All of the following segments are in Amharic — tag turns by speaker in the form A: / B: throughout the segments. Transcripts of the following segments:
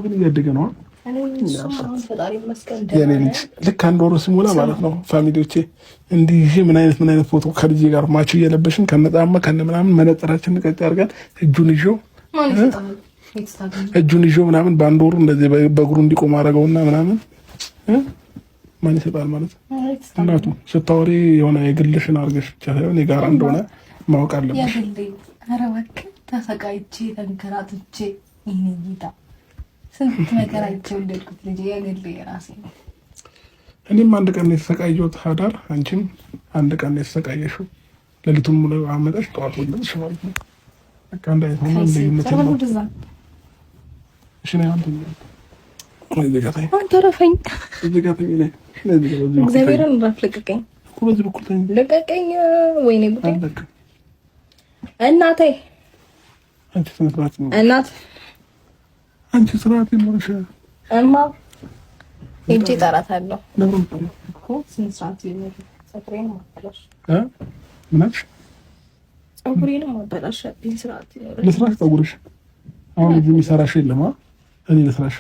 A: ግን እያደገ ነው። የኔ ልጅ ልክ 1 ወር ሲሞላ ማለት ነው ፋሚሊዎቼ እንዲህ ምን አይነት ፎቶ ከልጄ ጋር ማች እየለበሽን ከነጣማ ከነ ምናምን መነጠራችን ቀጥ አድርገን እጁን ይዞ ምናምን በ1 ወሩ እንደዚህ በእግሩ እንዲቆም አደረገውና ምናምን ማን ይሰጣል ማለት እናቱ ስታወሪ የሆነ የግልሽን አድርገሽ ብቻ ሳይሆን የጋራ እንደሆነ ማወቅ አለብሽ።
B: ኧረ እባክህ ተሰቃይቼ ተንከራትቼ ይሄን ይታ ስንት ነገር አይቼው እንደልኩት ልጅ ያገል የራሴ ነው።
A: እኔም አንድ ቀን የተሰቃየሁት ሀዳር፣ አንቺም አንድ ቀን የተሰቃየሽው ለሊቱን ሙሉ አመጣሽ ጠዋት ወለድሽ ማለት ነው። በቃ እንዳይሆን ነው ልዩነት ነው። እሺ ነው አንተ
B: ተረፈኝ
A: እዚህ ጋር ተኝ ነኝ
B: እግዚአብሔርን እንዳትለቀቀኝ
A: እኮ በዚህ በኩል ተኝ
B: ለቀቀኝ። ወይኔ ጉዴ እናቴ
A: አንቺ ስነስርዓት ነው
B: እናት
A: አንቺ ስርዓት ይኖርሽ
B: እማ እጄ እጠራታለሁ እኮ ስነስርዓት ይኖር ፀጉሬን ማበላሽ
A: ምናሽ
B: ፀጉሬን ማበላሽ ስርዓት ይኖር
A: ለስራሽ ፀጉርሽ አሁን እዚህ የሚሰራሽ የለም እኔ ለስራሽ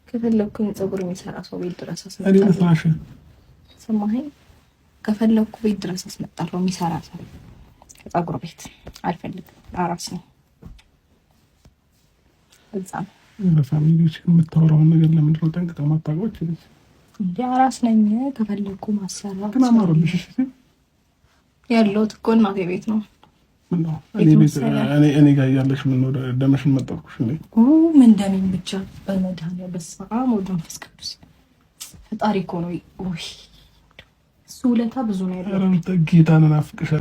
B: ከፈለኩኝ ፀጉር የሚሰራ ሰው ቤት ድረስ
A: እኔ ለስራሽ
B: ሰማኸኝ ከፈለኩ ቤት ድረስ አስመጣለሁ የሚሰራ ሰው ከፀጉር ቤት አልፈልግም አራስ ነው እዛ
A: ለፋሚሊዎች የምታወራውን ነገር ለምንድን ነው ጠንቅቀህ ማታውቀው?
B: እንዴ አራስ ነኝ ከፈለኩ ማሰራት
A: ግን አማረብሽ
B: ያለሁት እኮ እናቴ ቤት ነው።
A: ምነው እኔ ጋር ያለሽ ምን ነው ደመሽን መጣብኩሽ እንዴ?
B: ምን ደሜን ብቻ በመድኃኒዓለም በስመ አብ ወወልድ ወመንፈስ ቅዱስ ፈጣሪ እኮ ነው። እሱ ውለታ ብዙ ነው ያለው።
A: ጌታን ናፍቅሻል